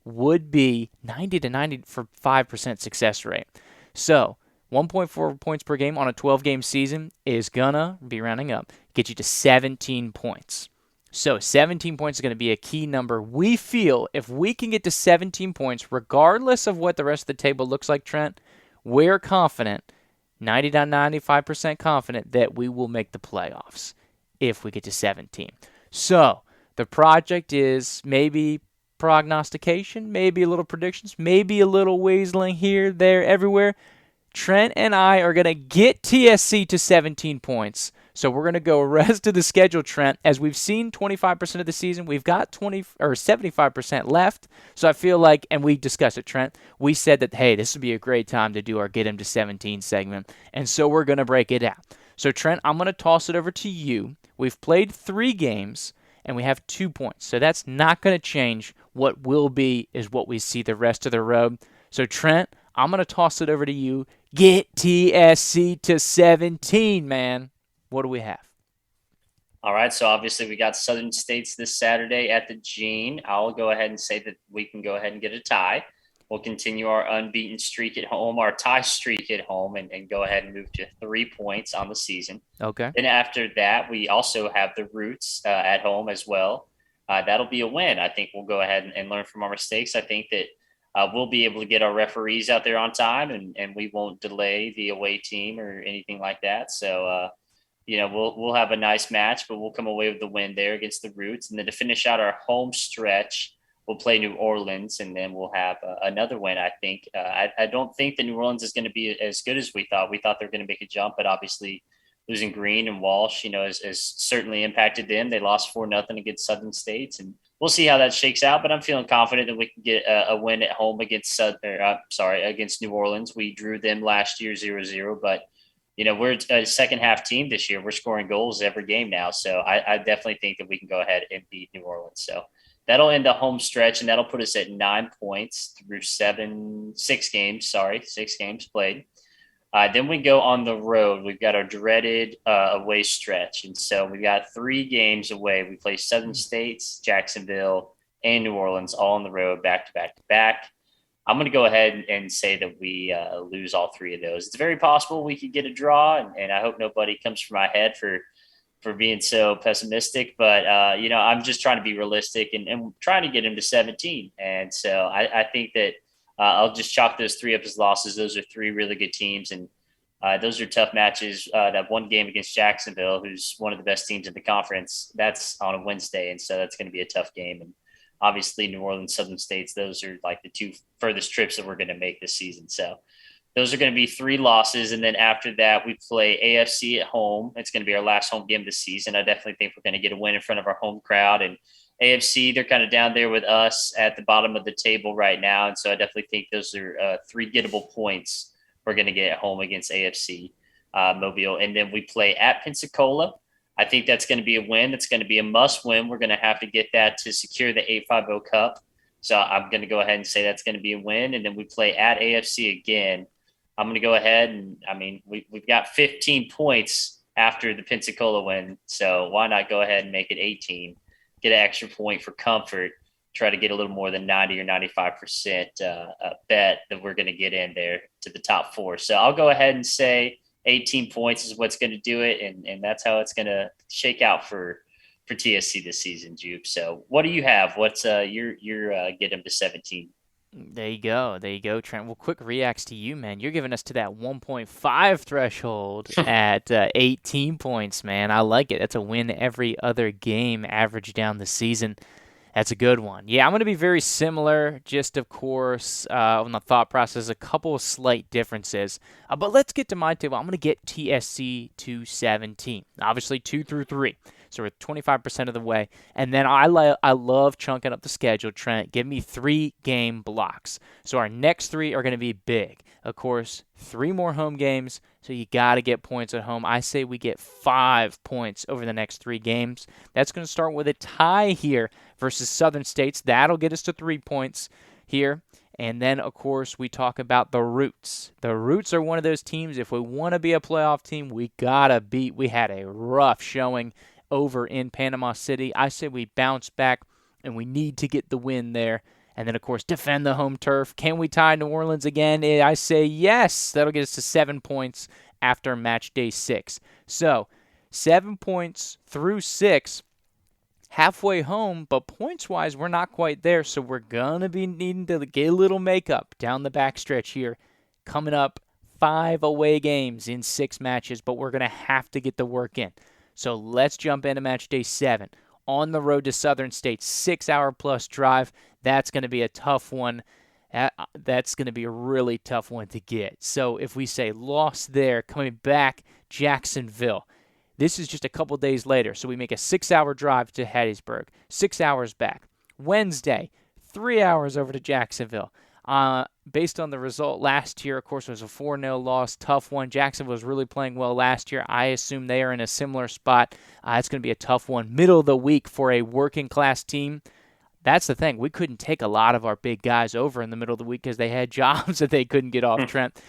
S1: would be 90 to 95% success rate. So 1.4 points per game on a 12-game season is going to be rounding up, get you to 17 points. So 17 points is going to be a key number. We feel if we can get to 17 points, regardless of what the rest of the table looks like, Trent, we're confident, 90 to 95% confident that we will make the playoffs if we get to 17. So the project is maybe prognostication, maybe a little predictions, maybe a little weaseling here, there, everywhere. Trent and I are going to get TSC to 17 points. So we're going to go rest of the schedule, Trent. As we've seen 25% of the season, we've got 75% left. So I feel like, and we discussed it, Trent, we said that, hey, this would be a great time to do our Get 'em to 17 segment. And so we're going to break it out. So Trent, I'm going to toss it over to you. We've played 3 games and we have 2 points. So that's not going to change. What will be is what we see the rest of the road. So Trent, I'm going to toss it over to you. Get TSC to 17, man. What do we have?
S2: All right, so obviously we got Southern States this Saturday at the Gene. I'll go ahead and say that we can go ahead and get a tie. We'll continue our unbeaten streak at home, our tie streak at home, and go ahead and move to 3 points on the season.
S1: Okay.
S2: Then after that, we also have the Roots at home as well. That'll be a win. I think we'll go ahead and learn from our mistakes. I think that we'll be able to get our referees out there on time, and we won't delay the away team or anything like that. So, we'll have a nice match, but we'll come away with the win there against the Roots. And then to finish out our home stretch, we'll play New Orleans, and then we'll have another win, I think. I don't think that New Orleans is going to be as good as we thought. We thought they were going to make a jump, but obviously losing Green and Walsh, has certainly impacted them. They lost 4-0 against Southern States, and we'll see how that shakes out. But I'm feeling confident that we can get a win at home against against New Orleans. We drew them last year 0-0, but we're a second half team this year. We're scoring goals every game now, so I definitely think that we can go ahead and beat New Orleans. So that'll end the home stretch, and that'll put us at 9 points through 6 games played. Then we go on the road. We've got our dreaded away stretch. And so we've got 3 games away. We play Southern States, Jacksonville, and New Orleans all on the road, back to back to back. I'm going to go ahead and say that we lose all 3 of those. It's very possible we could get a draw, and I hope nobody comes for my head for being so pessimistic. But, I'm just trying to be realistic and trying to get him to 17. And so I think that I'll just chalk those 3 up as losses. Those are 3 really good teams, and those are tough matches. That one game against Jacksonville, who's one of the best teams in the conference, that's on a Wednesday, and so that's going to be a tough game. And obviously New Orleans, Southern States, those are like the 2 furthest trips that we're going to make this season. So Those are going to be 3 losses. And then after that, we play AFC at home. It's going to be our last home game of the season. I definitely think we're going to get a win in front of our home crowd. And AFC, they're kind of down there with us at the bottom of the table right now. And so I definitely think those are 3 gettable points we're going to get at home against AFC Mobile. And then we play at Pensacola. I think that's going to be a win. It's going to be a must win. We're going to have to get that to secure the 850 Cup. So I'm going to go ahead and say that's going to be a win. And then we play at AFC again. I'm going to go ahead and, I mean, we've got 15 points after the Pensacola win. So why not go ahead and make it 18, get an extra point for comfort, try to get a little more than 90 or 95% bet that we're going to get in there to the top 4. So I'll go ahead and say 18 points is what's going to do it. And that's how it's going to shake out for TSC this season, Jupe. So what do you have? What's your get them to 17?
S1: There you go. There you go, Trent. Well, quick reacts to you, man. You're giving us to that 1.5 threshold at 18 points, man. I like it. That's a win every other game average down the season. That's a good one. Yeah, I'm going to be very similar, just of course, on the thought process, a couple of slight differences. But let's get to my table. I'm going to get TSC to 17. Obviously, 2 through 3. So we're 25% of the way. And then I love chunking up the schedule, Trent. Give me 3 game blocks. So our next 3 are going to be big. Of course, 3 more home games, so you got to get points at home. I say we get 5 points over the next 3 games. That's going to start with a tie here versus Southern States. That'll get us to 3 points here. And then, of course, we talk about the Roots. The Roots are one of those teams, if we want to be a playoff team, we got to beat. We had a rough showing over in Panama City. I say we bounce back, and we need to get the win there. And then, of course, defend the home turf. Can we tie New Orleans again? I say yes. That'll get us to 7 points after match day 6. So 7 points through 6, halfway home, but points-wise, we're not quite there. So we're going to be needing to get a little makeup down the backstretch here. Coming up, 5 away games in 6 matches, but we're going to have to get the work in. So let's jump into match day 7. On the road to Southern States, 6-hour-plus drive. That's going to be a tough one. That's going to be a really tough one to get. So if we say loss there, coming back, Jacksonville. This is just a couple days later. So we make a 6-hour drive to Hattiesburg, 6 hours back. Wednesday, 3 hours over to Jacksonville. Based on the result last year, of course, it was a 4-0 loss, tough one. Jacksonville was really playing well last year. I assume they are in a similar spot. It's going to be a tough one. Middle of the week for a working-class team. That's the thing. We couldn't take a lot of our big guys over in the middle of the week because they had jobs that they couldn't get off, Trent.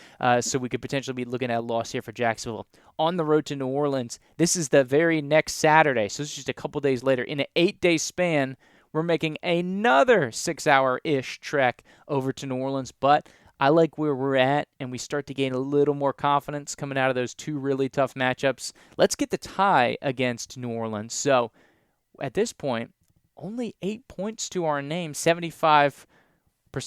S1: So we could potentially be looking at a loss here for Jacksonville. On the road to New Orleans, this is the very next Saturday. So it's just a couple days later. In an 8-day span, we're making another 6-hour-ish trek over to New Orleans, but I like where we're at, and we start to gain a little more confidence coming out of those 2 really tough matchups. Let's get the tie against New Orleans. So at this point, only 8 points to our name, 75%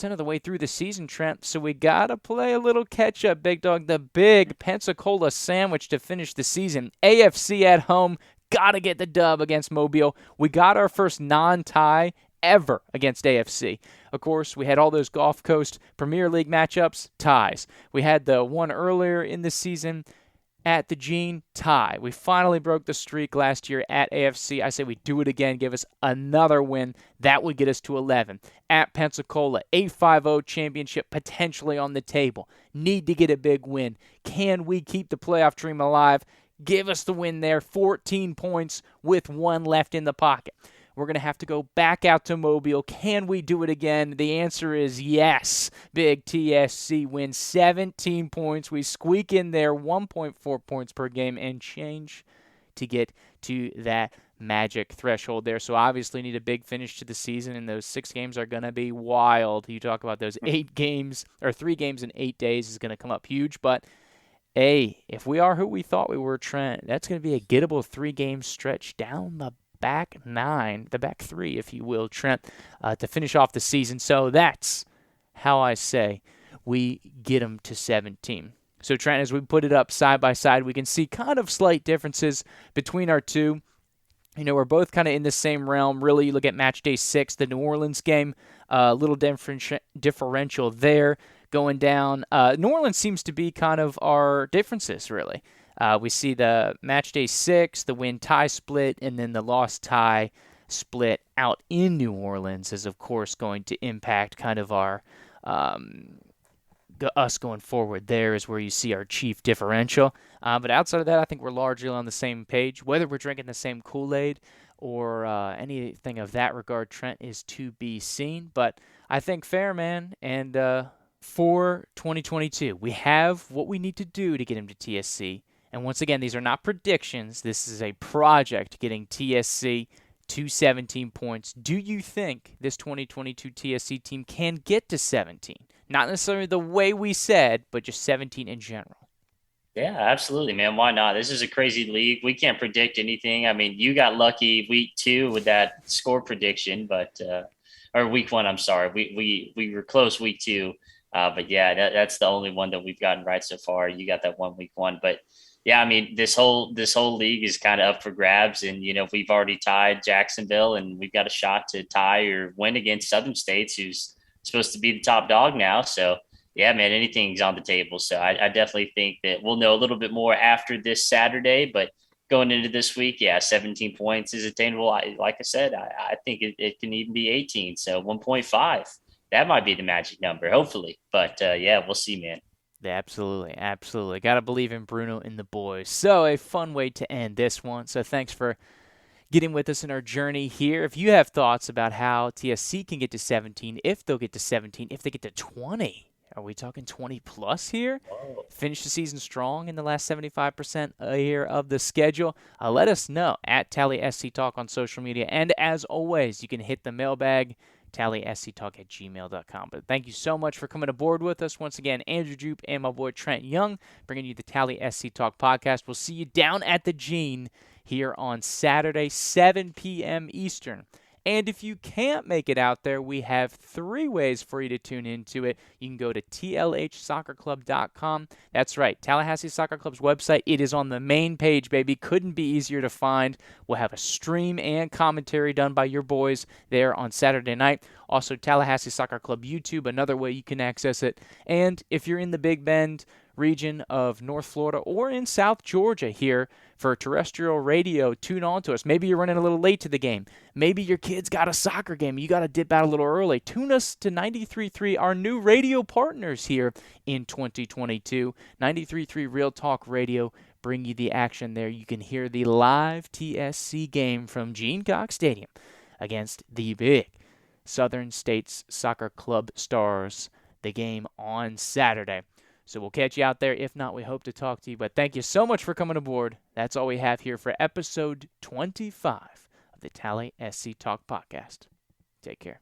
S1: of the way through the season, Trent. So we got to play a little catch-up, big dog. The big Pensacola sandwich to finish the season. AFC at home. Got to get the dub against Mobile. We got our first non-tie ever against AFC. Of course, we had all those Gulf Coast Premier League matchups, ties. We had the one earlier in the season at the Gene, tie. We finally broke the streak last year at AFC. I say we do it again, give us another win. That would get us to 11. At Pensacola, 8-5-0 championship potentially on the table. Need to get a big win. Can we keep the playoff dream alive? Give us the win there, 14 points with 1 left in the pocket. We're going to have to go back out to Mobile. Can we do it again? The answer is yes. Big TSC wins 17 points. We squeak in there 1.4 points per game and change to get to that magic threshold there. So obviously need a big finish to the season, and those 6 games are going to be wild. You talk about those 8 games, or 3 games in 8 days is going to come up huge, but hey, if we are who we thought we were, Trent, that's going to be a gettable 3-game stretch down the back 9, the back 3, if you will, Trent, to finish off the season. So that's how I say we get them to 17. So, Trent, as we put it up side by side, we can see kind of slight differences between our two. You know, we're both kind of in the same realm. Really, you look at match day 6, the New Orleans game, a little differential there. going down. New Orleans seems to be kind of our differences, really. We see the match day 6, the win tie split, and then the loss tie split out in New Orleans is, of course, going to impact kind of our us going forward. There is where you see our chief differential. But outside of that, I think we're largely on the same page. Whether we're drinking the same Kool-Aid or anything of that regard, Trent, is to be seen. But I think fair, man. And for 2022, we have what we need to do to get him to TSC. And once again, these are not predictions. This is a project getting TSC to 17 points. Do you think this 2022 TSC team can get to 17? Not necessarily the way we said, but just 17 in general.
S2: Yeah, absolutely, man. Why not? This is a crazy league. We can't predict anything. I mean, you got lucky week 2 with that score prediction, but or week 1. I'm sorry, we were close week 2, but yeah, that's the only one that we've gotten right so far. You got that one week 1, but yeah, I mean, this whole league is kind of up for grabs, and we've already tied Jacksonville, and we've got a shot to tie or win against Southern States, who's supposed to be the top dog now. So yeah, man, anything's on the table. So I definitely think that we'll know a little bit more after this Saturday, but going into this week, yeah, 17 points is attainable. Like I said, I think it can even be 18. So 1.5, that might be the magic number, hopefully. But yeah, we'll see, man.
S1: Absolutely, absolutely. Got to believe in Bruno and the boys. So a fun way to end this one. So thanks for getting with us in our journey here. If you have thoughts about how TSC can get to 17, if they'll get to 17, if they get to 20, are we talking 20 plus here?
S2: Whoa.
S1: Finish the season strong in the last 75% here of the schedule. Let us know at Tally SC Talk on social media. And as always, you can hit the mailbag, tallysctalk@gmail.com. But thank you so much for coming aboard with us. Once again, Andrew Jupe and my boy Trent Young bringing you the Tally SC Talk podcast. We'll see you down at the Gene here on Saturday, 7 p.m. Eastern. And if you can't make it out there, we have 3 ways for you to tune into it. You can go to tlhsoccerclub.com. That's right, Tallahassee Soccer Club's website. It is on the main page, baby. Couldn't be easier to find. We'll have a stream and commentary done by your boys there on Saturday night. Also, Tallahassee Soccer Club YouTube, another way you can access it. And if you're in the Big Bend region of North Florida or in South Georgia here for terrestrial radio, tune on to us. Maybe you're running a little late to the game. Maybe your kid's got a soccer game. You got to dip out a little early. Tune us to 93.3, our new radio partners here in 2022. 93.3 Real Talk Radio, bring you the action there. You can hear the live TSC game from Gene Cox Stadium against the big Southern States Soccer Club Stars, the game on Saturday. So we'll catch you out there. If not, we hope to talk to you. But thank you so much for coming aboard. That's all we have here for episode 25 of the Tally SC Talk podcast. Take care.